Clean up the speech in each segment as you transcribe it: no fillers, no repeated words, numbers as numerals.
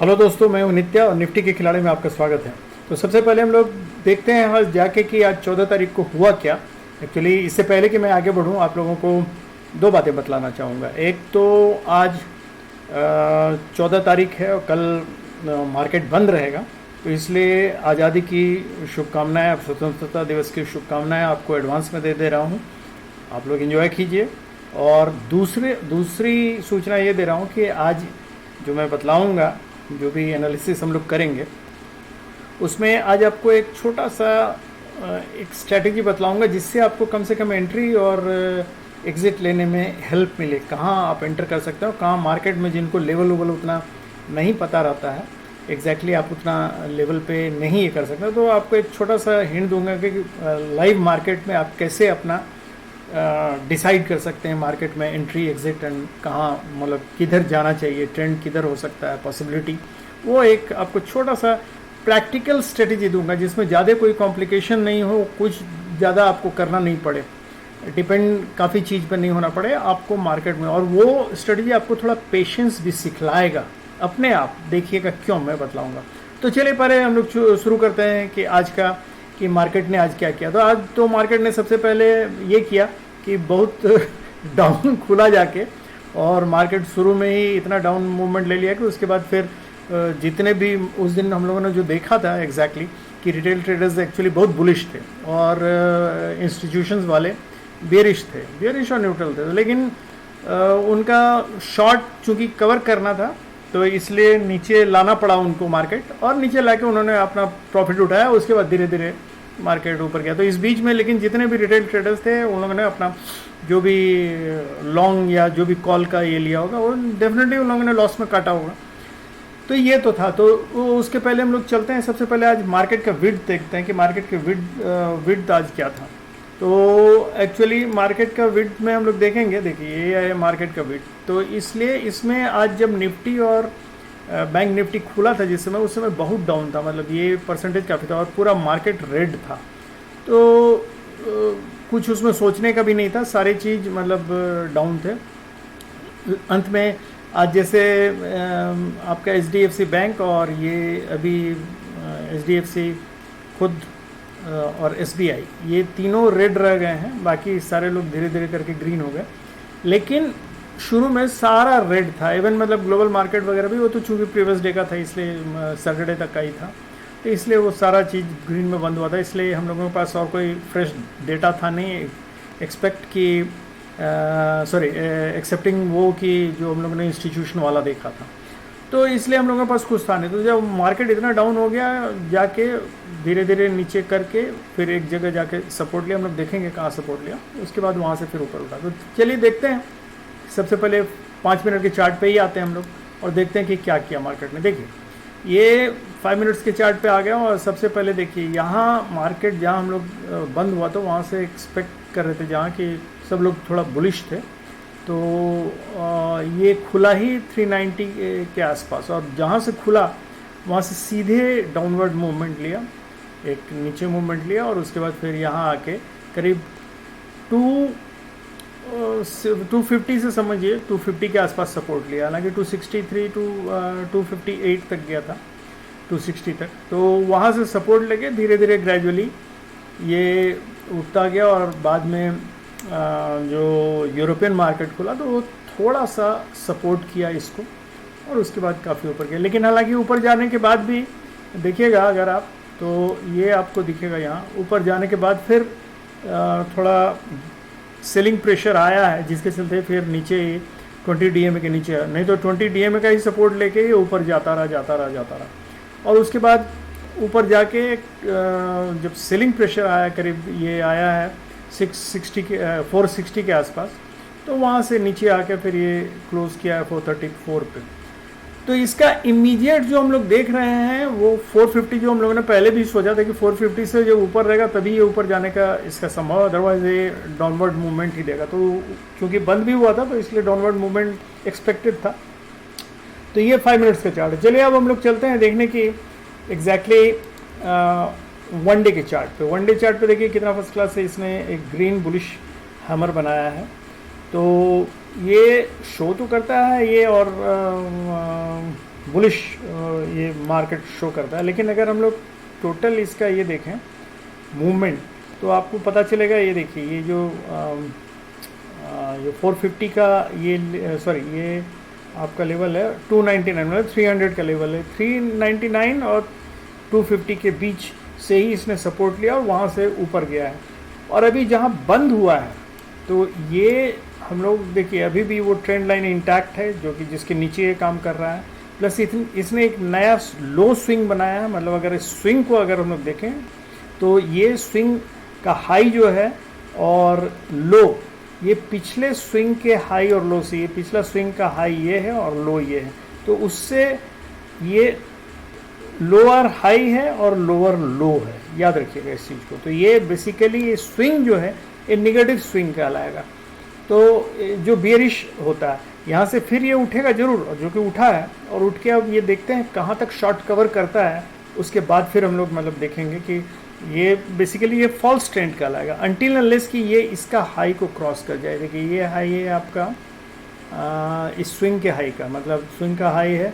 Hello दोस्तों, मैं हूं नित्या और निफ्टी के खिलाड़ी में आपका स्वागत है। तो सबसे पहले हम लोग देखते हैं आज जाके कि आज 14 तारीख को हुआ क्या। एक्चुअली इससे पहले कि मैं आगे बढ़ूं, आप लोगों को दो बातें बतलाना चाहूँगा। एक तो आज 14 तारीख है और कल मार्केट बंद रहेगा, तो इसलिए आज़ादी की शुभकामनाएँ, स्वतंत्रता दिवस की शुभकामनाएँ आपको एडवांस में दे रहा हूँ। आप लोग एंजॉय कीजिए। और दूसरी सूचना ये दे रहा हूँ कि आज जो मैं बतलाऊँगा, जो भी एनालिसिस हम लोग करेंगे, उसमें आज आपको एक छोटा सा एक स्ट्रैटेजी बतलाऊंगा जिससे आपको कम से कम एंट्री और एग्ज़िट लेने में हेल्प मिले। कहाँ आप एंटर कर सकते हो, कहाँ मार्केट में जिनको लेवल उतना नहीं पता रहता है, एग्जैक्टली आप उतना लेवल पे नहीं ये कर सकते, तो आपको एक छोटा सा हिंट दूंगा कि लाइव मार्केट में आप कैसे अपना डिसाइड कर सकते हैं मार्केट में एंट्री एग्जिट एंड कहाँ, मतलब किधर जाना चाहिए, ट्रेंड किधर हो सकता है, पॉसिबिलिटी। वो एक आपको छोटा सा प्रैक्टिकल स्ट्रेटेजी दूंगा जिसमें ज़्यादा कोई कॉम्प्लिकेशन नहीं हो, कुछ ज़्यादा आपको करना नहीं पड़े, डिपेंड काफ़ी चीज़ पर नहीं होना पड़े आपको मार्केट में। और वो स्ट्रेटेजी आपको थोड़ा पेशेंस भी सिखलाएगा अपने आप, देखिएगा क्यों मैं बतलाऊँगा। तो चलिए पहले हम लोग शुरू करते हैं कि आज का, कि मार्केट ने आज क्या किया। तो आज तो मार्केट ने सबसे पहले ये किया कि बहुत डाउन खुला जाके, और मार्केट शुरू में ही इतना डाउन मूवमेंट ले लिया कि उसके बाद फिर जितने भी उस दिन हम लोगों ने जो देखा था एग्जैक्टली कि रिटेल ट्रेडर्स एक्चुअली बहुत बुलिश थे और इंस्टीट्यूशंस वाले बेरिश और न्यूट्रल थे, लेकिन उनका शॉर्ट चूँकि कवर करना था तो इसलिए नीचे लाना पड़ा उनको मार्केट, और नीचे लाके उन्होंने अपना प्रॉफिट उठाया। उसके बाद धीरे धीरे मार्केट ऊपर गया। तो इस बीच में लेकिन जितने भी रिटेल ट्रेडर्स थे उन लोगों ने अपना जो भी लॉन्ग या जो भी कॉल का ये लिया होगा वो डेफिनेटली उन लोगों ने लॉस में काटा होगा। तो ये तो था। तो उसके पहले हम लोग चलते हैं, सबसे पहले आज मार्केट का विड्थ देखते हैं कि मार्केट के विड्थ आज क्या था। तो एक्चुअली मार्केट का विड्थ में हम लोग देखेंगे, देखिए ये है मार्केट का विड्थ। तो इसलिए इसमें आज जब निफ्टी और बैंक निफ्टी खुला था जिस समय, उस समय बहुत डाउन था, मतलब ये परसेंटेज काफ़ी था और पूरा मार्केट रेड था। तो कुछ उसमें सोचने का भी नहीं था, सारी चीज़ मतलब डाउन थे। अंत में आज जैसे आपका HDFC बैंक और ये अभी HDFC खुद और SBI, ये तीनों रेड रह गए हैं, बाकी सारे लोग धीरे धीरे करके ग्रीन हो गए। लेकिन शुरू में सारा रेड था, इवन मतलब ग्लोबल मार्केट वगैरह भी, वो तो चूँकि प्रीवियस डे का था इसलिए सैटरडे तक का ही था, तो इसलिए वो सारा चीज़ ग्रीन में बंद हुआ था। इसलिए हम लोगों के पास और कोई फ्रेश डेटा था नहीं एक्सपेक्ट कि एक्सेप्टिंग वो कि जो हम लोगों ने इंस्टीट्यूशन वाला देखा था, तो इसलिए हम लोगों के पास कुछ था नहीं। तो जब मार्केट इतना डाउन हो गया, जाके धीरे धीरे नीचे करके फिर एक जगह जाके सपोर्ट लिया, हम लोग देखेंगे कहाँ सपोर्ट लिया, उसके बाद वहाँ से फिर ऊपर उठा। तो चलिए देखते हैं, सबसे पहले 5 मिनट के चार्ट पे ही आते हैं हम लोग और देखते हैं कि क्या किया मार्केट ने। देखिए ये 5 मिनट्स के चार्ट पे आ गया, और सबसे पहले देखिए यहाँ मार्केट जहाँ हम लोग बंद हुआ तो वहाँ से एक्सपेक्ट कर रहे थे, जहाँ कि सब लोग थोड़ा बुलिश थे, तो ये खुला ही 390 के आसपास, और जहाँ से खुला वहाँ से सीधे डाउनवर्ड मूवमेंट लिया, एक नीचे मूवमेंट लिया, और उसके बाद फिर यहाँ आके करीब 250 से समझिए 250 के आसपास सपोर्ट लिया, हालांकि 263 टू 258 तक गया था, 260 तक। तो वहाँ से सपोर्ट लेके धीरे धीरे ग्रेजुअली ये उठता गया, और बाद में जो यूरोपियन मार्केट खुला तो वो थोड़ा सा सपोर्ट किया इसको, और उसके बाद काफ़ी ऊपर गया। लेकिन हालांकि ऊपर जाने के बाद भी देखिएगा अगर आप, तो ये आपको दिखेगा यहाँ ऊपर जाने के बाद फिर थोड़ा सेलिंग प्रेशर आया है, जिसके चलते फिर नीचे 20 DMA के नीचे, नहीं तो 20 DMA का ही सपोर्ट लेके ये ऊपर जाता रहा। और उसके बाद ऊपर जाके जब सेलिंग प्रेशर आया, करीब ये आया है 660 के 460 के आसपास, तो वहाँ से नीचे आके फिर ये क्लोज किया है 434 पे। तो इसका इमीडिएट जो हम लोग देख रहे हैं वो 450, जो हम लोगों ने पहले भी सोचा था कि 450 से जो ऊपर रहेगा तभी ये ऊपर जाने का इसका संभव, अदरवाइज ये डाउनवर्ड मूवमेंट ही देगा। तो क्योंकि बंद भी हुआ था तो इसलिए डाउनवर्ड मूवमेंट एक्सपेक्टेड था। तो ये 5 मिनट्स का चार्ट है। चलिए अब हम लोग चलते हैं देखने की एग्जैक्टली 1 डे के चार्ट पे। 1 डे चार्ट पे देखिए कितना फर्स्ट क्लास से इसने एक ग्रीन बुलिश हैमर बनाया है। तो ये शो तो करता है ये, और बुलिश ये मार्केट शो करता है। लेकिन अगर हम लोग टोटल इसका ये देखें मूवमेंट, तो आपको पता चलेगा। ये देखिए, ये जो ये 450 का ये सॉरी ये आपका लेवल है 299, मतलब 300 का लेवल है। 399 और 250 के बीच से ही इसने सपोर्ट लिया और वहाँ से ऊपर गया है। और अभी जहाँ बंद हुआ है, तो ये हम लोग देखिए अभी भी वो ट्रेंड लाइन इंटैक्ट है, जो कि जिसके नीचे ये काम कर रहा है। प्लस इसने एक नया लो स्विंग बनाया है। मतलब अगर इस स्विंग को अगर हम लोग देखें, तो ये स्विंग का हाई जो है और लो, ये पिछले स्विंग के हाई और लो से, ये पिछला स्विंग का हाई ये है और लो ये है, तो उससे ये लोअर हाई है और लोअर लो है। याद रखिएगा इस चीज़ को। तो ये बेसिकली ये स्विंग जो है ये निगेटिव स्विंग कहलाएगा। तो जो बियरिश होता है, यहाँ से फिर ये उठेगा जरूर, जो कि उठा है। और उठ के अब ये देखते हैं कहाँ तक शॉर्ट कवर करता है। उसके बाद फिर हम लोग मतलब देखेंगे कि ये बेसिकली ये फॉल्स ट्रेंड कहलाएगा अनटिल अनलेस कि ये इसका हाई को क्रॉस कर जाए। देखिए ये हाई है आपका इस स्विंग के हाई का, मतलब स्विंग का हाई है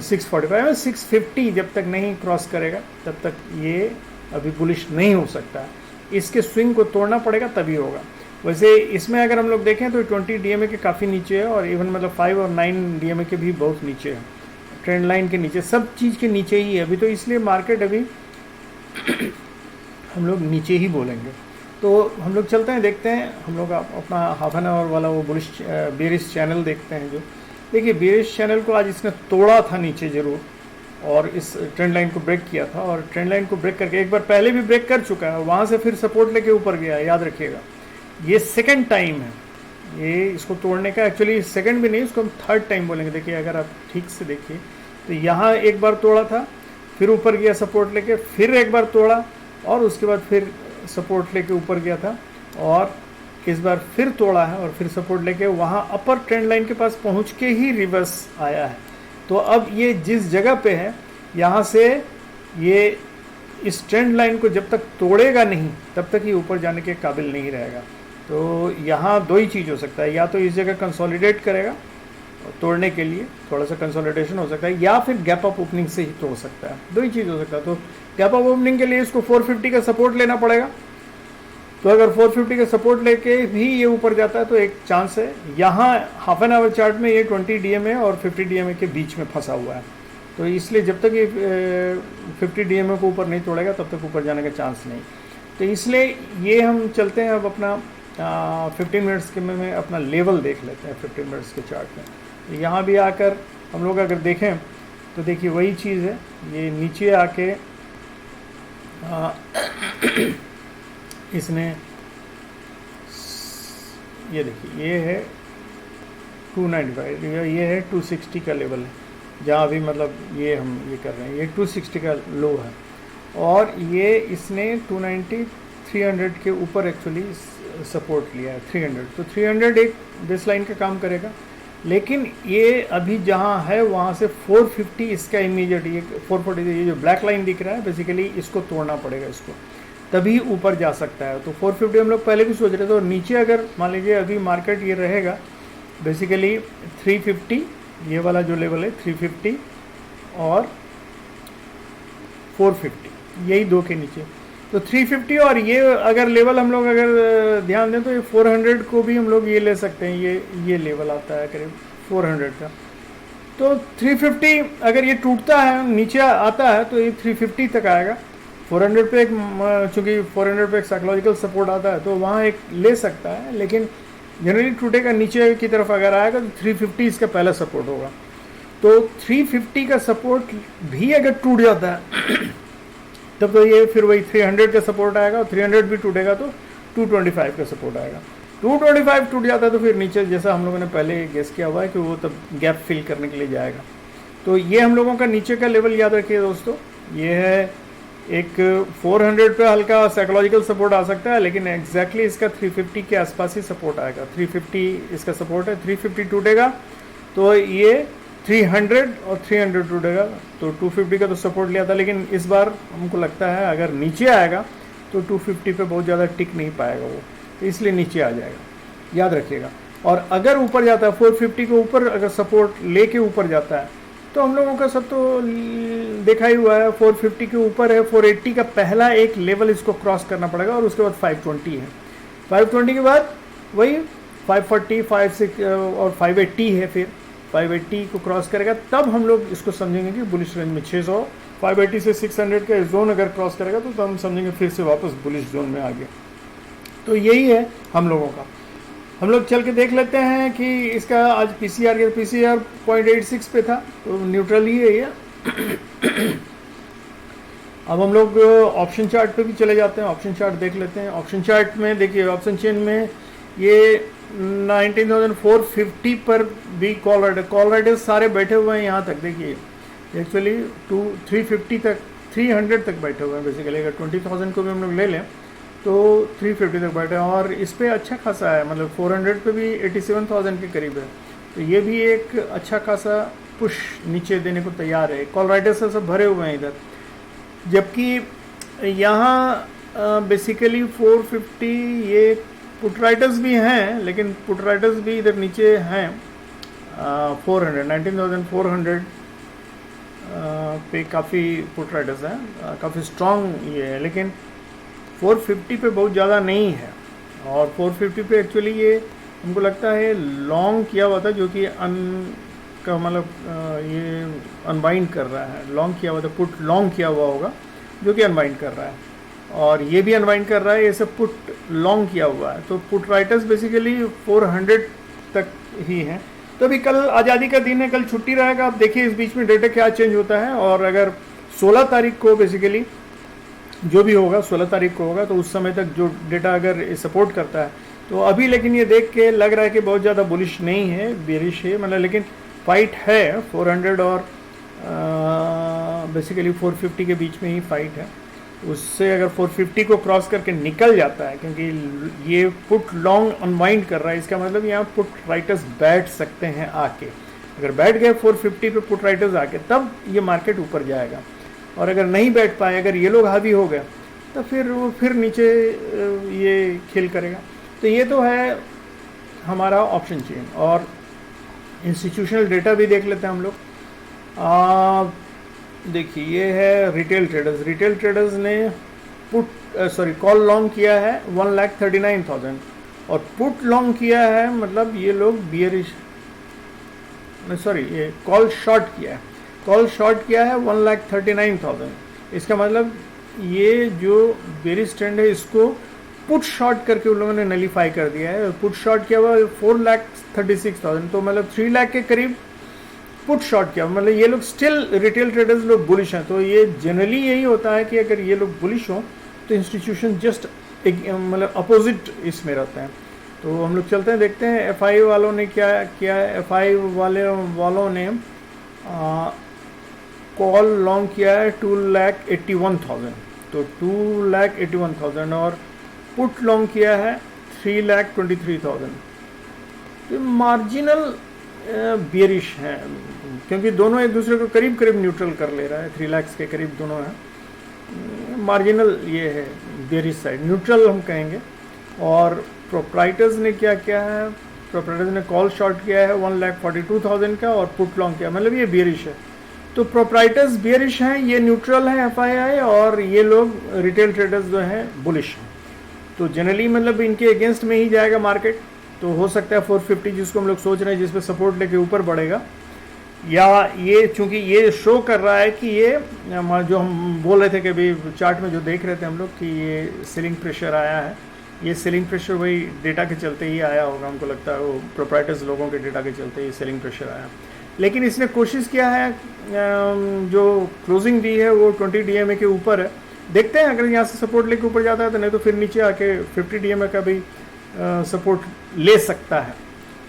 645, 650 जब तक नहीं क्रॉस करेगा तब तक ये अभी बुलिश नहीं हो सकता। इसके स्विंग को तोड़ना पड़ेगा तभी होगा। वैसे इसमें अगर हम लोग देखें तो 20 डीएमए के काफ़ी नीचे है, और इवन मतलब 5 और 9 डीएमए के भी बहुत नीचे है, ट्रेंड लाइन के नीचे, सब चीज़ के नीचे ही है अभी। तो इसलिए मार्केट अभी हम लोग नीचे ही बोलेंगे। तो हम लोग चलते हैं, देखते हैं। हम लोग अपना हाफ एन आवर वाला वो बुलिश बेरिश चैनल देखते हैं। जो देखिए बेरिश चैनल को आज इसने तोड़ा था नीचे ज़रूर, और इस ट्रेंड लाइन को ब्रेक किया था, और ट्रेंड लाइन को ब्रेक करके एक बार पहले भी ब्रेक कर चुका है, वहाँ से फिर सपोर्ट लेके ऊपर गया है। याद रखिएगा ये सेकंड टाइम है ये इसको तोड़ने का। एक्चुअली सेकंड भी नहीं, इसको हम थर्ड टाइम बोलेंगे। देखिए अगर आप ठीक से देखिए तो यहाँ एक बार तोड़ा था, फिर ऊपर गया सपोर्ट लेके, फिर एक बार तोड़ा, और उसके बाद फिर सपोर्ट लेके ऊपर गया था, और इस बार फिर तोड़ा है और फिर सपोर्ट लेके वहाँ अपर ट्रेंड लाइन के पास पहुँच के ही रिवर्स आया है। तो अब ये जिस जगह पे है, यहाँ से ये इस ट्रेंड लाइन को जब तक तोड़ेगा नहीं तब तक ये ऊपर जाने के काबिल नहीं रहेगा। तो यहाँ दो ही चीज़ हो सकता है, या तो इस जगह कंसोलिडेट करेगा तोड़ने के लिए, थोड़ा सा कंसोलिडेशन हो सकता है, या फिर गैप अप ओपनिंग से ही तोड़ सकता है। दो ही चीज़ हो सकता है। तो गैप अप ओपनिंग के लिए इसको 450 का सपोर्ट लेना पड़ेगा। तो अगर 450 का सपोर्ट लेके भी ये ऊपर जाता है तो एक चांस है। यहाँ हाफ एन आवर चार्ट में ये 20 डीएमए और 50 डीएमए के बीच में फंसा हुआ है। तो इसलिए जब तक ये 50 डीएमए को ऊपर नहीं तोड़ेगा तब तक ऊपर जाने का चांस नहीं। तो इसलिए ये हम चलते हैं अब अपना 15 मिनट्स के में अपना लेवल देख लेते हैं 15 मिनट्स के चार्ट में। यहाँ भी आकर हम लोग अगर देखें तो देखिए वही चीज़ है, ये नीचे आके इसने ये देखिए ये है 295, ये है 260 का लेवल है, जहाँ भी मतलब ये हम ये कर रहे हैं, ये 260 का लो है, और ये इसने 290 300 के ऊपर एक्चुअली सपोर्ट लिया है 300। तो 300 एक बेस लाइन का काम करेगा, लेकिन ये अभी जहाँ है वहाँ से 450 इसका इमीडिएट, ये 440 ये जो ब्लैक लाइन दिख रहा है बेसिकली इसको तोड़ना पड़ेगा, इसको तभी ऊपर जा सकता है। तो 450 हम लोग पहले भी सोच रहे थे, और नीचे अगर मान लीजिए अभी मार्केट ये रहेगा बेसिकली 350, ये वाला जो लेवल है 350 और 450, यही दो के नीचे। तो 350 और ये अगर लेवल हम लोग अगर ध्यान दें तो ये 400 को भी हम लोग ये ले सकते हैं, ये लेवल आता है करीब 400 का। तो 350 अगर ये टूटता है नीचे आता है तो ये 350 तक आएगा। 400 पे एक, चूँकि 400 पे एक साइकोलॉजिकल सपोर्ट आता है तो वहाँ एक ले सकता है, लेकिन जनरली टूटेगा नीचे की तरफ अगर आएगा तो 350 इसका पहला सपोर्ट होगा। तो 350 का सपोर्ट भी अगर टूट जाता है तब तो ये फिर वही 300 का सपोर्ट आएगा, और 300 भी टूटेगा तो 225 का सपोर्ट आएगा। 225 टूट जाता है तो फिर नीचे जैसा हम लोगों ने पहले गेस किया हुआ है कि वो तब गैप फिल करने के लिए जाएगा। तो ये हम लोगों का नीचे का लेवल याद रखिए दोस्तों, ये है एक 400 पे हल्का साइकोलॉजिकल सपोर्ट आ सकता है, लेकिन एग्जैक्टली इसका 350 के आसपास ही सपोर्ट आएगा। 350 इसका सपोर्ट है, 350 टूटेगा तो ये 300 और 300 टूटेगा तो 250 का तो सपोर्ट लिया था, लेकिन इस बार हमको लगता है अगर नीचे आएगा तो 250 पे बहुत ज़्यादा टिक नहीं पाएगा वो, तो इसलिए नीचे आ जाएगा, याद रखिएगा। और अगर ऊपर जाता है 450 के ऊपर अगर सपोर्ट लेके ऊपर जाता है तो हम लोगों का सब तो देखा ही हुआ है, 450 के ऊपर है, 480 का पहला एक लेवल इसको क्रॉस करना पड़ेगा और उसके बाद 520 है, 520 के बाद वही 540, 56 और 580 है, फिर 580 को क्रॉस करेगा तब हम लोग इसको समझेंगे कि बुलिश रेंज में 600, 580 से 600 का जोन अगर क्रॉस करेगा तो हम समझेंगे फिर से वापस बुलिश जोन में आ गया। तो यही है हम लोगों का। हम लोग चल के देख लेते हैं कि इसका आज पीसीआर 0.86 पे था, तो न्यूट्रल ही है ये। अब हम लोग ऑप्शन चार्ट पे भी चले जाते हैं, ऑप्शन चार्ट देख लेते हैं। ऑप्शन चार्ट में देखिए, ऑप्शन चेन में ये 19,450 पर भी कॉल राइडर्स सारे बैठे हुए हैं यहाँ तक। देखिए एक्चुअली 350 तक, 300 तक बैठे हुए हैं बेसिकली। अगर 20,000 को भी हम लोग ले लें तो 350 तक बैठे हैं और इस पर अच्छा खासा है, मतलब 400 पे भी 87,000 के करीब है। तो ये भी एक अच्छा खासा पुश नीचे देने को तैयार है। कॉल राइडर्स सब भरे हुए हैं इधर, जबकि यहाँ बेसिकली 450 ये पुट राइडर्स भी हैं, लेकिन पुट राइडर्स भी इधर नीचे हैं। 19,400 पे काफ़ी पुट राइडर्स हैं, काफ़ी स्ट्रॉन्ग ये है, लेकिन 450 पे बहुत ज़्यादा नहीं है। और 450 पे एक्चुअली ये हमको लगता है लॉन्ग किया हुआ था, जो कि का मतलब ये अनबाइंड कर रहा है। लॉन्ग किया हुआ था, पुट लॉन्ग किया हुआ होगा जो कि अनबाइंड कर रहा है, और ये भी अनबाइंड कर रहा है, ये सब पुट लॉन्ग किया हुआ है। तो पुट राइटर्स बेसिकली 400 तक ही हैं। तो अभी कल आज़ादी का दिन है, कल छुट्टी रहेगा। आप देखिए इस बीच में डेटा क्या चेंज होता है, और अगर 16 तारीख को बेसिकली जो भी होगा 16 तारीख को होगा, तो उस समय तक जो डेटा अगर सपोर्ट करता है तो अभी, लेकिन ये देख के लग रहा है कि बहुत ज़्यादा बुलिश नहीं है, बेरिश है मतलब, लेकिन फाइट है 400 और बेसिकली 450 के बीच में ही फाइट है। उससे अगर 450 को क्रॉस करके निकल जाता है, क्योंकि ये पुट लॉन्ग अनवाइंड कर रहा है, इसका मतलब यहाँ पुट राइटर्स बैठ सकते हैं आके। अगर बैठ गए 450 पे पुट राइटर्स आके, तब ये मार्केट ऊपर जाएगा। और अगर नहीं बैठ पाए, अगर ये लोग हावी हो गए, तो फिर वो फिर नीचे ये खेल करेगा। तो ये तो है हमारा ऑप्शन चेन। और इंस्टीट्यूशनल डेटा भी देख लेते हैं हम लोग। देखिए ये है रिटेल ट्रेडर्स। रिटेल ट्रेडर्स ने कॉल लॉन्ग किया है 1,39,000 और पुट लॉन्ग किया है, मतलब ये लोग बियरिश ये कॉल शॉर्ट किया है। कॉल शॉर्ट किया है 1,39,000। इसका मतलब ये जो बेरिश ट्रेंड है इसको पुट शॉर्ट करके उन लोगों ने नलीफाई कर दिया है। पुट शॉर्ट किया हुआ 4,36,000, तो मतलब 3 लाख के करीब पुट शॉर्ट किया। मतलब ये लोग स्टिल रिटेल ट्रेडर्स लोग बुलिश हैं। तो ये जनरली यही होता है कि अगर ये लोग बुलिश हों तो इंस्टीट्यूशन जस्ट मतलब अपोजिट इसमें रहते हैं। तो हम लोग चलते हैं, देखते हैं एफआई वालों ने क्या किया है। एफआई वालों ने कॉल लॉन्ग किया है 2,81,000, तो 2,81,000 और पुट लॉन्ग किया है 3,23,000। तो मार्जिनल बियरिश हैं, क्योंकि दोनों एक दूसरे को करीब करीब न्यूट्रल कर ले रहा है। 3 लाख के करीब दोनों हैं। मार्जिनल ये है बियरिश साइड, न्यूट्रल हम कहेंगे। और प्रोप्राइटर्स ने क्या किया है, प्रोप्राइटर्स ने कॉल शॉर्ट किया है 1,42,000 का और पुट लॉन्ग किया, मतलब ये बियरिश है। तो प्रोप्राइटर्स बियरिश हैं, ये न्यूट्रल है एफआईआई, और ये लोग रिटेल ट्रेडर्स जो हैं बुलिश हैं। तो जनरली मतलब इनके अगेंस्ट में ही जाएगा मार्केट। तो हो सकता है 450 जिसको हम लोग सोच रहे हैं, जिस पे सपोर्ट लेके ऊपर बढ़ेगा, या ये चूंकि ये शो कर रहा है कि ये जो हम बोल रहे थे कि अभी चार्ट में जो देख रहे थे हम लोग कि ये सेलिंग प्रेशर आया है, ये सेलिंग प्रेशर वही डेटा के चलते ही आया होगा। हमको लगता है वो प्रोप्राइटर्स लोगों के डेटा के चलते ही सेलिंग प्रेशर आया। लेकिन इसने कोशिश किया है, जो क्लोजिंग दी है वो 20 DMA के ऊपर है। देखते हैं अगर यहाँ से सपोर्ट लेके ऊपर जाता है तो, नहीं तो फिर नीचे आके 50 DMA का भी सपोर्ट ले सकता है।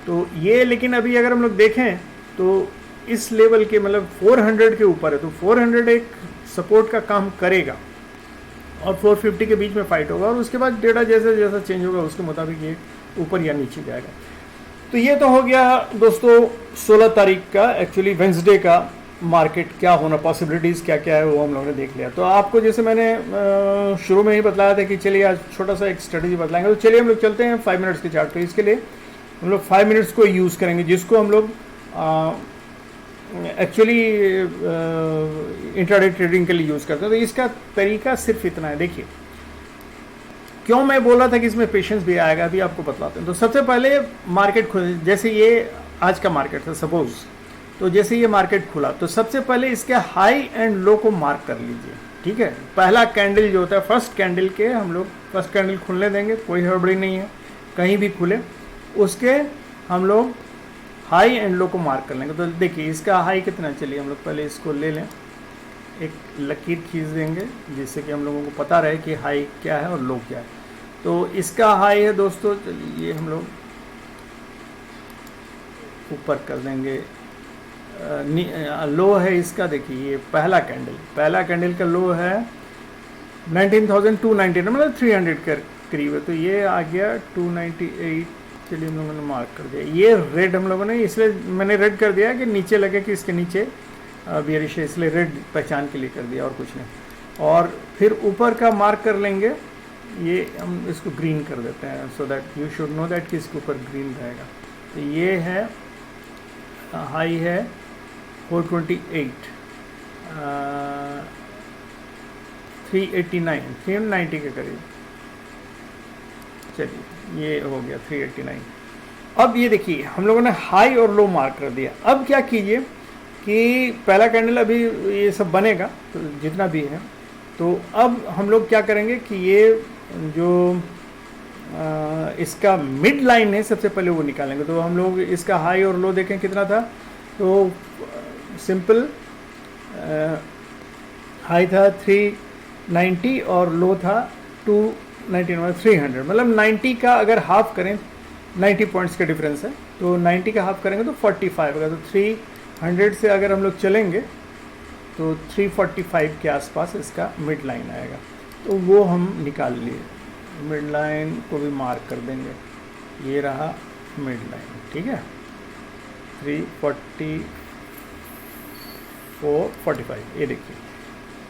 तो ये, लेकिन अभी अगर हम लोग देखें तो इस लेवल के मतलब 400 के ऊपर है, तो 400 एक सपोर्ट का काम करेगा और 450 के बीच में फाइट होगा, और उसके बाद डेटा जैसे जैसा चेंज होगा उसके मुताबिक ये ऊपर या नीचे जाएगा। तो ये तो हो गया दोस्तों 16 तारीख का, एक्चुअली वेंसडे का मार्केट क्या होना, पॉसिबिलिटीज़ क्या क्या है वो हम लोगों ने देख लिया। तो आपको जैसे मैंने शुरू में ही बताया था कि चलिए आज छोटा सा एक स्ट्रेटजी बतलाएंगे। तो चलिए हम लोग चलते हैं 5 मिनट्स के चार्ट पे। इसके लिए हम लोग 5 मिनट्स को यूज़ करेंगे, जिसको हम लोग एक्चुअली इंट्राडे ट्रेडिंग के लिए यूज़ करते हैं। तो इसका तरीका सिर्फ इतना है। देखिए क्यों मैं बोला था कि इसमें पेशेंस भी आएगा, अभी आपको बतलाते हैं। तो सबसे पहले मार्केट खुल, जैसे ये आज का मार्केट था सपोज, तो जैसे ये मार्केट खुला तो सबसे पहले इसके हाई एंड लो को मार्क कर लीजिए, ठीक है। पहला कैंडल जो होता है फर्स्ट कैंडल के, हम लोग फर्स्ट कैंडल खुलने देंगे, कोई हड़बड़ी नहीं है, कहीं भी खुले, उसके हम लोग हाई एंड लो को मार्क कर लेंगे। तो देखिए इसका हाई कितना, चलिए हम लोग पहले इसको ले लें, एक लकीर खींच देंगे जिससे कि हम लोगों को पता रहे कि हाई क्या है और लो क्या है। तो इसका हाई है दोस्तों, चलिए हम लोग ऊपर कर देंगे, लो है इसका, देखिए ये पहला कैंडल का लो है 19,290, मतलब 300 के करीब है। तो ये आ गया 298, चलिए हम लोगों ने मार्क कर दिया। ये रेड हम लोगों ने, इसलिए मैंने रेड कर दिया कि नीचे लगे कि इसके नीचे बियरिश है, इसलिए रेड पहचान के लिए कर दिया और कुछ नहीं। और फिर ऊपर का मार्क कर लेंगे, ये हम इसको ग्रीन कर देते हैं, so that you should know that कि इसके ऊपर ग्रीन रहेगा। तो ये है हाई है 428, 389, 390 के करीब, चलिए ये हो गया 389। अब ये देखिए हम लोगों ने हाई और लो मार्क कर दिया। अब क्या कीजिए कि पहला कैंडल अभी ये सब बनेगा तो जितना भी है, तो अब हम लोग क्या करेंगे कि ये जो इसका मिड लाइन है सबसे पहले वो निकालेंगे। तो हम लोग इसका हाई और लो देखें कितना था, तो सिंपल हाई था 390 और लो था 299, 300, मतलब 90 का अगर हाफ करें, 90 पॉइंट्स का डिफरेंस है, तो 90 का हाफ करेंगे तो 45 होगा। तो 300 से अगर हम लोग चलेंगे तो 345 के आसपास इसका मिड लाइन आएगा। तो वो हम निकाल लिए, मिड लाइन को भी मार्क कर देंगे, ये रहा मिड लाइन, ठीक है, 344, 45, ये देखिए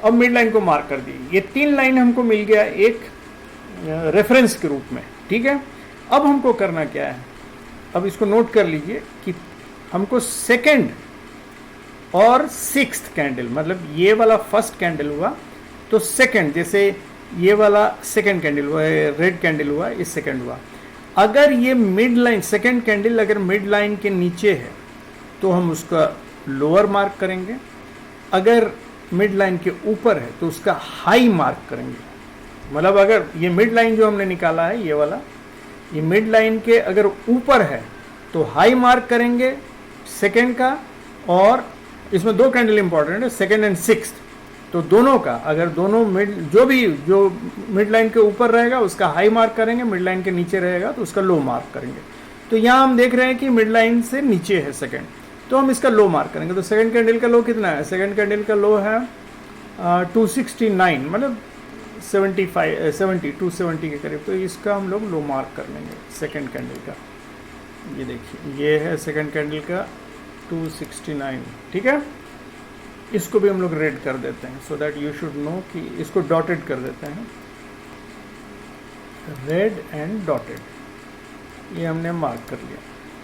अब मिड लाइन को मार्क कर दी। ये 3 लाइन हमको मिल गया एक रेफरेंस के रूप में, ठीक है। अब हमको करना क्या है, अब इसको नोट कर लीजिए कि हमको सेकंड और सिक्स्थ कैंडल, मतलब ये वाला फर्स्ट कैंडल हुआ तो सेकंड, जैसे ये वाला सेकंड कैंडल हुआ, रेड कैंडल हुआ, ये सेकंड हुआ। अगर ये मिड लाइन, सेकंड कैंडल अगर मिड लाइन के नीचे है तो हम उसका लोअर मार्क करेंगे, अगर मिड लाइन के ऊपर है तो उसका हाई मार्क करेंगे। मतलब अगर ये मिड लाइन जो हमने निकाला है ये वाला, ये मिड लाइन के अगर ऊपर है तो हाई मार्क करेंगे सेकंड का, और इसमें 2 कैंडल इंपॉर्टेंट है, सेकंड एंड सिक्स्थ, तो दोनों का अगर दोनों जो मिड लाइन के ऊपर रहेगा उसका हाई मार्क करेंगे, मिड लाइन के नीचे रहेगा तो उसका लो मार्क करेंगे। तो यहाँ हम देख रहे हैं कि मिड लाइन से नीचे है सेकंड, तो हम इसका लो मार्क करेंगे। तो सेकंड कैंडल का लो कितना है, सेकंड कैंडल का लो है 269, मतलब 270 के करीब। तो इसका हम लोग लो मार्क कर लेंगे सेकंड कैंडल का। ये देखिए ये है सेकंड कैंडल का 269, ठीक है। इसको भी हम लोग रेड कर देते हैं, so that you should know कि इसको डॉटेड कर देते हैं, रेड एंड डॉटेड, ये हमने मार्क कर लिया।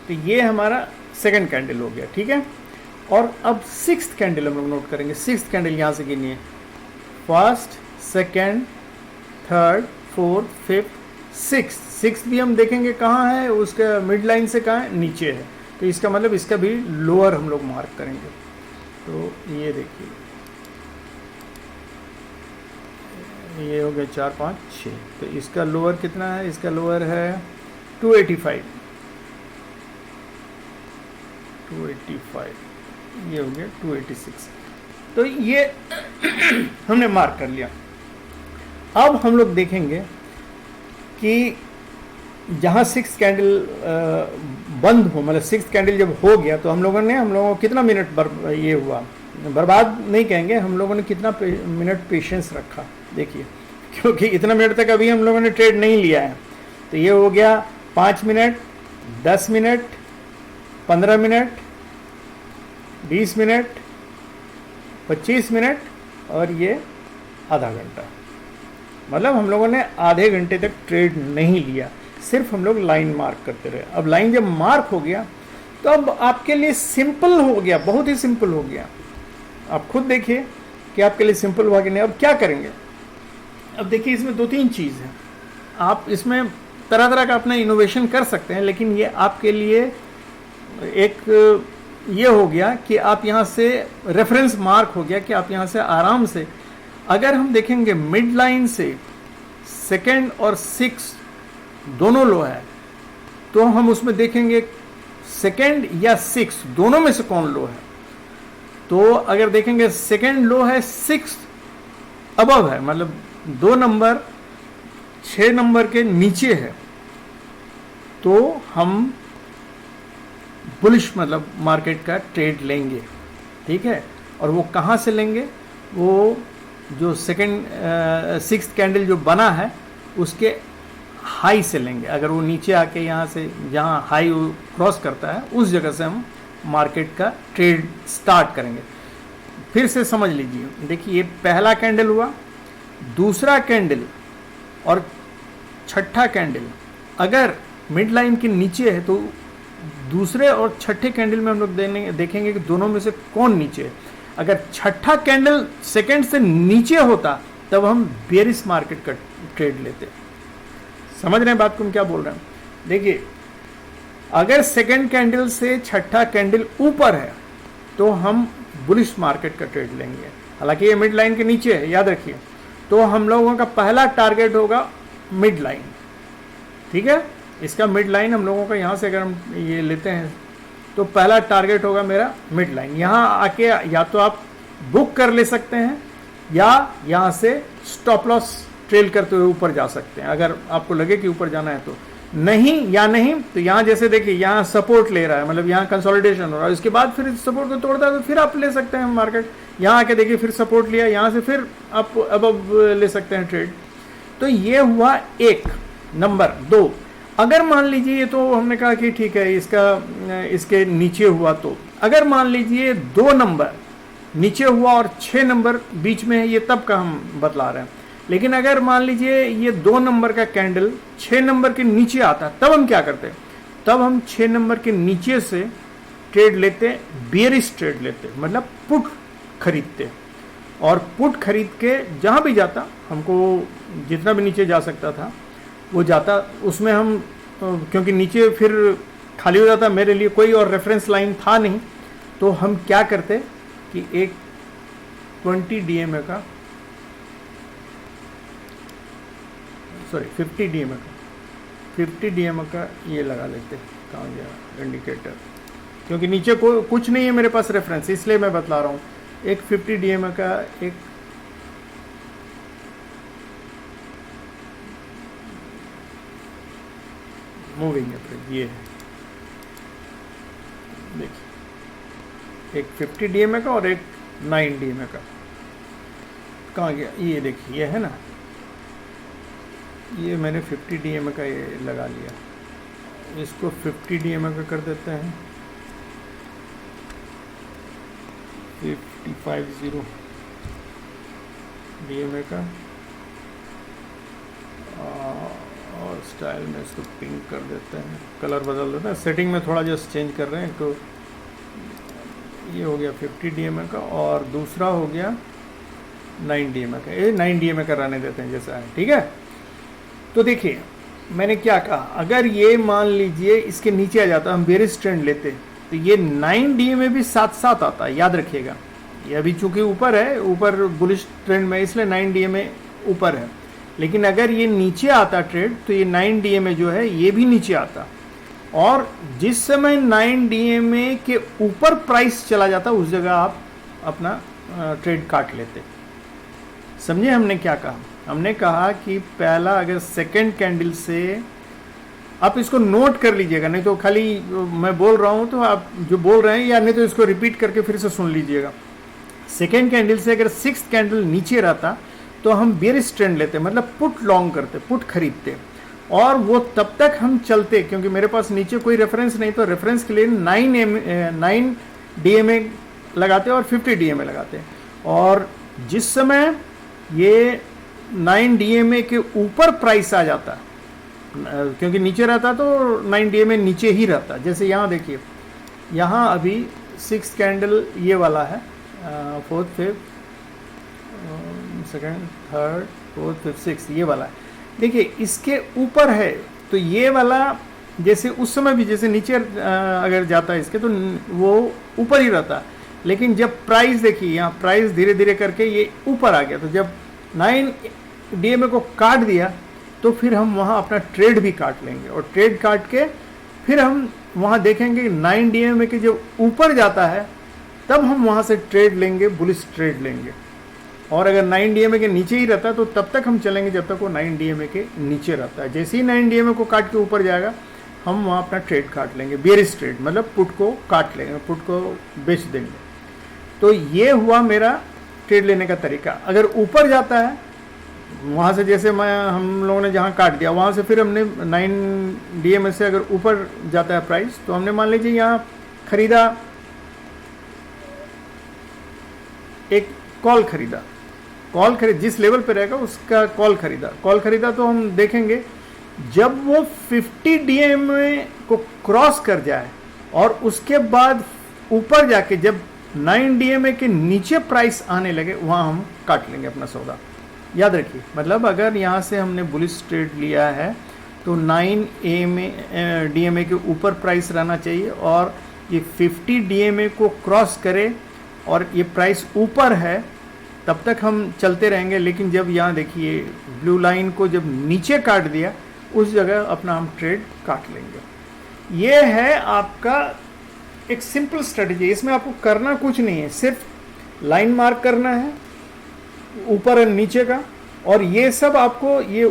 तो ये हमारा सेकंड कैंडल हो गया, ठीक है। और अब सिक्स्थ कैंडल हम लोग नोट करेंगे। सिक्स्थ कैंडल यहाँ से गिनिए, first, second, third, fourth, fifth, sixth भी हम देखेंगे कहाँ है, उसका मिड लाइन से कहाँ है, नीचे है। तो इसका मतलब इसका भी लोअर हम लोग मार्क करेंगे। तो ये देखिए ये हो गया 4, 5, 6। तो इसका लोअर कितना है, इसका लोअर है 285, ये हो गया 286। तो ये हमने मार्क कर लिया। अब हम लोग देखेंगे कि जहाँ सिक्स कैंडल बंद हो, मतलब सिक्स कैंडल जब हो गया तो हम लोगों को कितना मिनट ये हुआ, बर्बाद नहीं कहेंगे, हम लोगों ने कितना मिनट पेशेंस रखा। देखिए क्योंकि इतना मिनट तक अभी हम लोगों ने ट्रेड नहीं लिया है। तो ये हो गया 5 minute, 10 minute, 15 minute, 20 minute, 25 minute और ये आधा घंटा। मतलब हम लोगों ने आधे घंटे तक ट्रेड नहीं लिया, सिर्फ हम लोग लाइन मार्क करते रहे। अब लाइन जब मार्क हो गया तो अब आपके लिए सिंपल हो गया, बहुत ही सिंपल हो गया। आप खुद देखिए कि आपके लिए सिंपल हुआ कि नहीं। अब क्या करेंगे? अब देखिए इसमें 2-3 चीज़ है। आप इसमें तरह तरह का अपना इनोवेशन कर सकते हैं, लेकिन ये आपके लिए एक ये हो गया कि आप यहाँ से रेफरेंस मार्क हो गया कि आप यहाँ से आराम से, अगर हम देखेंगे मिड लाइन से सेकेंड और 6 दोनों लो है, तो हम उसमें देखेंगे सेकेंड या 6 दोनों में से कौन लो है। तो अगर देखेंगे सेकेंड लो है 6 अबव है, मतलब 2 नंबर 6 नंबर के नीचे है, तो हम बुलिश मतलब मार्केट का ट्रेड लेंगे, ठीक है। और वो कहाँ से लेंगे? वो जो सेकेंड 6th कैंडल जो बना है उसके हाई से लेंगे। अगर वो नीचे आके यहाँ से जहाँ हाई क्रॉस करता है उस जगह से हम मार्केट का ट्रेड स्टार्ट करेंगे। फिर से समझ लीजिए, देखिए ये पहला कैंडल हुआ, दूसरा कैंडल और छठा कैंडल अगर मिड लाइन के नीचे है तो दूसरे और छठे कैंडल में हम लोग देखेंगे कि दोनों में से कौन नीचे है। अगर छठा कैंडल सेकंड से नीचे होता तब हम बेरिश मार्केट का ट्रेड लेते। समझ रहे हैं बात को हम क्या बोल रहे हैं? देखिए अगर सेकंड कैंडल से छठा कैंडल ऊपर है तो हम बुलिश मार्केट का ट्रेड लेंगे। हालांकि ये मिड लाइन के नीचे है, याद रखिए। तो हम लोगों का पहला टारगेट होगा मिड लाइन, ठीक है। इसका मिड लाइन हम लोगों का यहाँ से अगर हम ये लेते हैं तो पहला टारगेट होगा मेरा मिड लाइन। यहाँ आके या तो आप बुक कर ले सकते हैं या यहाँ से स्टॉप लॉस ट्रेल करते हुए ऊपर जा सकते हैं, अगर आपको लगे कि ऊपर जाना है तो। नहीं तो यहाँ जैसे देखिए यहाँ सपोर्ट ले रहा है, मतलब यहाँ कंसोलिडेशन हो रहा है, उसके बाद फिर सपोर्ट को तोड़ता है तो फिर आप ले सकते हैं मार्केट। यहाँ आके देखिए फिर सपोर्ट लिया, यहाँ से फिर आप अब ले सकते हैं ट्रेड। तो ये हुआ 1 नंबर। 2 अगर मान लीजिए, ये तो हमने कहा कि ठीक है इसके नीचे हुआ, तो अगर मान लीजिए 2 नंबर नीचे हुआ और 6 नंबर बीच में है, ये तब का हम बतला रहे हैं। लेकिन अगर मान लीजिए ये 2 नंबर का कैंडल 6 नंबर के नीचे आता, तब हम क्या करते? तब हम 6 नंबर के नीचे से ट्रेड लेते, बेयरिश ट्रेड लेते, मतलब पुट खरीदते। और पुट खरीद के जहाँ भी जाता, हमको जितना भी नीचे जा सकता था वो जाता, उसमें हम क्योंकि नीचे फिर खाली हो जाता, मेरे लिए कोई और रेफरेंस लाइन था नहीं, तो हम क्या करते कि एक 20 DMA का 50 DMA का ये लगा लेते। कहाँ गया इंडिकेटर? क्योंकि नीचे कुछ नहीं है मेरे पास रेफरेंस, इसलिए मैं बतला रहा हूँ। एक 50 DMA का एक मूविंग एवरेज ये है, देखिए एक 50 DMA का और एक 9 DMA का। कहाँ गया? ये देखिए ये है ना, ये मैंने 50 DMA का ये लगा लिया, इसको 50 DMA का कर देते हैं 550 DMA का, और स्टाइल में इसको पिंक कर देते हैं, कलर बदल देते हैं, सेटिंग में थोड़ा जस्ट चेंज कर रहे हैं। तो ये हो गया 50 DMA का और दूसरा हो गया 9 DMA का। ये 9 DMA का रहने देते हैं जैसा है, ठीक है। तो देखिए मैंने क्या कहा, अगर ये मान लीजिए इसके नीचे आ जाता, हम बेरिश ट्रेंड लेते, तो ये 9 DMA भी साथ साथ आता, याद रखिएगा। ये अभी चूंकि ऊपर है, ऊपर बुलिश ट्रेंड में, इसलिए 9 DMA ऊपर है। लेकिन अगर ये नीचे आता ट्रेड तो ये 9 DMA जो है ये भी नीचे आता, और जिस समय 9 DMA के ऊपर प्राइस चला जाता उस जगह आप अपना ट्रेड काट लेते। समझे हमने क्या कहा? हमने कहा कि पहला अगर सेकंड कैंडल से, आप इसको नोट कर लीजिएगा, नहीं तो खाली मैं बोल रहा हूँ तो आप जो बोल रहे हैं, या नहीं तो इसको रिपीट करके फिर से सुन लीजिएगा। सेकंड कैंडल से अगर 6th कैंडल नीचे रहता तो हम बेरिश ट्रेंड लेते, मतलब पुट लॉन्ग करते, पुट खरीदते, और वो तब तक हम चलते, क्योंकि मेरे पास नीचे कोई रेफरेंस नहीं, तो रेफरेंस के लिए 9 DMA लगाते और 50 DMA लगाते। और जिस समय ये 9 DMA के ऊपर प्राइस आ जाता, क्योंकि नीचे रहता तो 9 DMA नीचे ही रहता। जैसे यहाँ देखिए यहाँ अभी 6 कैंडल ये वाला है, 4th 5th 2nd 3rd 4th 5th 6th ये वाला है। देखिए इसके ऊपर है तो ये वाला जैसे उस समय भी जैसे नीचे अगर जाता है इसके तो वो ऊपर ही रहता है, लेकिन जब प्राइस देखिए यहाँ प्राइस धीरे धीरे करके ये ऊपर आ गया, तो जब 9 DMA को काट दिया तो फिर हम वहाँ अपना ट्रेड भी काट लेंगे, और ट्रेड काट के फिर हम वहाँ देखेंगे 9 DMA के जब ऊपर जाता है तब हम वहाँ से ट्रेड लेंगे, बुलिश ट्रेड लेंगे। और अगर 9 DMA के नीचे ही रहता है तो तब तक हम चलेंगे जब तक वो 9 DMA के नीचे रहता है। जैसे ही 9 DMA को काट के ऊपर जाएगा हम वहाँ अपना ट्रेड काट लेंगे, बेरिश ट्रेड मतलब पुट को काट लेंगे, पुट को बेच देंगे। तो ये हुआ मेरा ट्रेड लेने का तरीका। अगर ऊपर जाता है वहाँ से जैसे हम लोगों ने जहाँ काट दिया वहाँ से फिर हमने 9 DMA से अगर ऊपर जाता है प्राइस तो हमने मान लीजिए यहाँ खरीदा, एक कॉल खरीदा, जिस लेवल पे रहेगा उसका कॉल खरीदा तो हम देखेंगे जब वो 50 DMA को क्रॉस कर जाए और उसके बाद ऊपर जाके जब 9 DMA के नीचे प्राइस आने लगे वहाँ हम काट लेंगे अपना सौदा। याद रखिए, मतलब अगर यहाँ से हमने बुलिश ट्रेड लिया है तो 9 DMA के ऊपर प्राइस रहना चाहिए और ये 50 DMA को क्रॉस करे और ये प्राइस ऊपर है तब तक हम चलते रहेंगे। लेकिन जब यहाँ देखिए ब्लू लाइन को जब नीचे काट दिया उस जगह अपना हम ट्रेड काट लेंगे। ये है आपका एक सिंपल स्ट्रेटजी। इसमें आपको करना कुछ नहीं है, सिर्फ लाइन मार्क करना है ऊपर एंड नीचे का, और ये सब आपको ये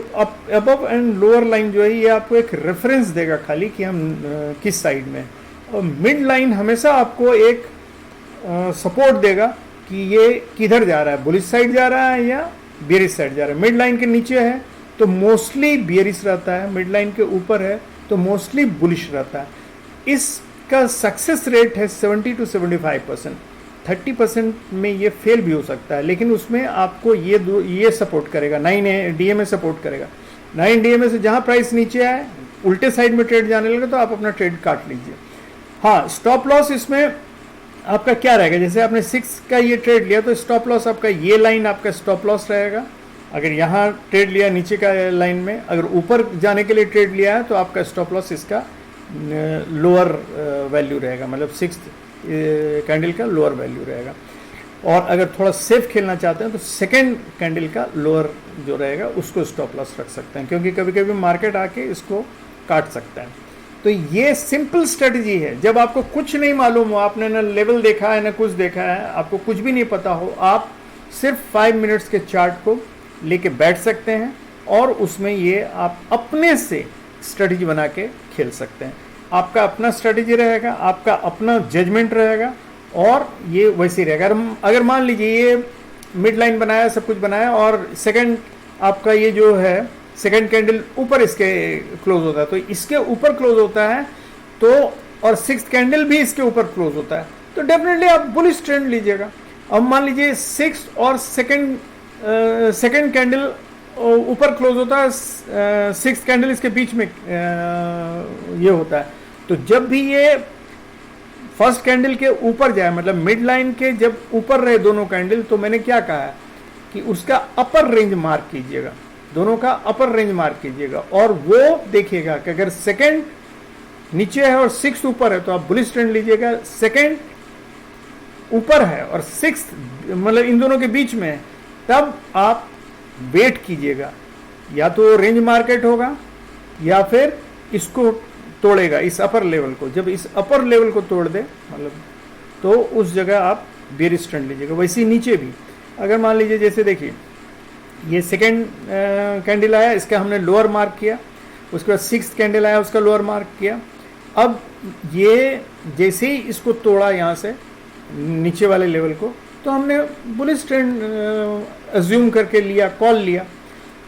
अबव एंड लोअर लाइन जो है ये आपको एक रेफरेंस देगा खाली कि हम किस साइड में। और मिड लाइन हमेशा आपको एक सपोर्ट देगा कि ये किधर जा रहा है, बुलिश साइड जा रहा है या बेरिश साइड जा रहा है। मिड लाइन के नीचे है तो मोस्टली बेरिश रहता है, मिड लाइन के ऊपर है तो मोस्टली बुलिश रहता है। इसका सक्सेस रेट है 70 to 75%। 30% में ये फेल भी हो सकता है, लेकिन उसमें आपको ये सपोर्ट करेगा, 9 DMA सपोर्ट करेगा। 9 DMA से जहाँ प्राइस नीचे आए उल्टे साइड में ट्रेड जाने लगे तो आप अपना ट्रेड काट लीजिए। हाँ, स्टॉप लॉस इसमें आपका क्या रहेगा, जैसे आपने 6 का ये ट्रेड लिया तो स्टॉप लॉस आपका ये लाइन आपका स्टॉप लॉस रहेगा। अगर यहाँ ट्रेड लिया नीचे का लाइन में, अगर ऊपर जाने के लिए ट्रेड लिया है तो आपका स्टॉप लॉस इसका लोअर वैल्यू रहेगा, मतलब 6th कैंडल का लोअर वैल्यू रहेगा। और अगर थोड़ा सेफ खेलना चाहते हैं तो 2nd कैंडल का लोअर जो रहेगा उसको स्टॉप लॉस रख सकते हैं, क्योंकि कभी कभी मार्केट आके इसको काट सकता है। तो ये सिंपल स्ट्रेटजी है। जब आपको कुछ नहीं मालूम हो, आपने ना लेवल देखा है ना कुछ देखा है, आपको कुछ भी नहीं पता हो, आप सिर्फ 5 मिनट्स के चार्ट को लेके बैठ सकते हैं और उसमें ये आप अपने से स्ट्रेटजी बना के खेल सकते हैं। आपका अपना स्ट्रेटजी रहेगा, आपका अपना जजमेंट रहेगा और ये वैसे ही रहेगा। अगर मान लीजिए ये मिड लाइन बनाया, सब कुछ बनाया और सेकंड आपका ये जो है 2nd कैंडल ऊपर इसके क्लोज होता है, तो इसके ऊपर क्लोज होता है तो, और 6th कैंडल भी इसके ऊपर क्लोज होता है, तो डेफिनेटली आप बुलिश ट्रेंड लीजिएगा। अब मान लीजिए 6 और 2nd कैंडल ऊपर क्लोज होता है, 6th कैंडल इसके बीच में ये होता है, तो जब भी ये फर्स्ट कैंडल के ऊपर जाए, मतलब मिड लाइन के जब ऊपर रहे दोनों कैंडल, तो मैंने क्या कहा है कि उसका अपर रेंज मार्क कीजिएगा, दोनों का अपर रेंज मार्क कीजिएगा और वो देखिएगा कि अगर 2nd नीचे है और 6th ऊपर है तो आप बुलिश ट्रेंड लीजिएगा। 2nd ऊपर है और 6th मतलब इन दोनों के बीच में है, तब आप वेट कीजिएगा, या तो रेंज मार्केट होगा या फिर इसको तोड़ेगा, इस अपर लेवल को। जब इस अपर लेवल को तोड़ दे मतलब, तो उस जगह आप बेरिश ट्रेंड लीजिएगा। वैसे ही नीचे भी अगर मान लीजिए जैसे देखिए ये 2nd कैंडल आया, इसका हमने लोअर मार्क किया, उसके बाद 6th कैंडल आया, उसका लोअर मार्क किया। अब ये जैसे ही इसको तोड़ा यहाँ से नीचे वाले लेवल को, तो हमने बुलिश ट्रेंड अज्यूम करके लिया, कॉल लिया।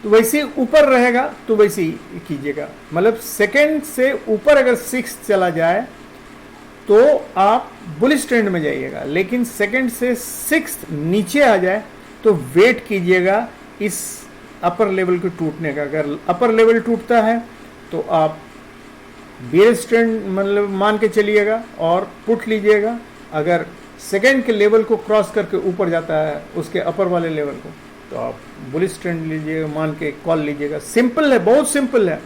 तो वैसे ही ऊपर रहेगा तो वैसे ही कीजिएगा, मतलब 2nd से ऊपर अगर 6th चला जाए तो आप बुलिश ट्रेंड में जाइएगा, लेकिन 2nd से 6th नीचे आ जाए तो वेट कीजिएगा इस अपर लेवल को टूटने का। अगर अपर लेवल टूटता है तो आप बेयरिश ट्रेंड मतलब मान के चलिएगा और पुट लीजिएगा। अगर सेकेंड के लेवल को क्रॉस करके ऊपर जाता है उसके अपर वाले लेवल को, तो आप बुलिश ट्रेंड लीजिएगा, मान के कॉल लीजिएगा। सिंपल है, बहुत सिंपल है।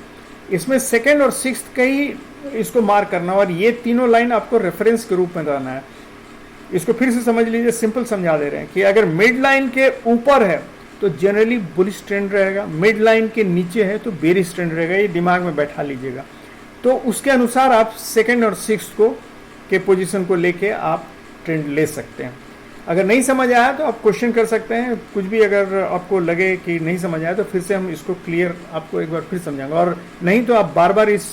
इसमें सेकेंड और सिक्स्थ का ही इसको मार्क करना, और ये तीनों लाइन आपको रेफरेंस के रूप में रहना है। इसको फिर से समझ लीजिए, सिंपल समझा दे रहे हैं कि अगर मिड लाइन के ऊपर है तो जनरली बुलिश ट्रेंड रहेगा, मिड लाइन के नीचे है तो बेरिश ट्रेंड रहेगा। ये दिमाग में बैठा लीजिएगा। तो उसके अनुसार आप सेकेंड और सिक्स्थ को के पोजीशन को लेके आप ट्रेंड ले सकते हैं। अगर नहीं समझ आया तो आप क्वेश्चन कर सकते हैं, कुछ भी अगर आपको लगे कि नहीं समझ आया तो फिर से हम इसको क्लियर आपको एक बार फिर समझाएंगे, और नहीं तो आप बार बार इस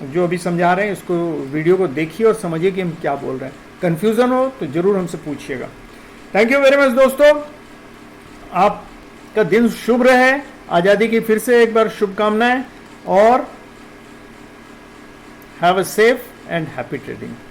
जो अभी समझा रहे हैं इसको वीडियो को देखिए और समझिए कि हम क्या बोल रहे हैं। कन्फ्यूज़न हो तो ज़रूर हमसे पूछिएगा। थैंक यू वेरी मच दोस्तों, आपका दिन शुभ रहे। आज़ादी की फिर से एक बार शुभकामनाएं, और have a safe and happy trading.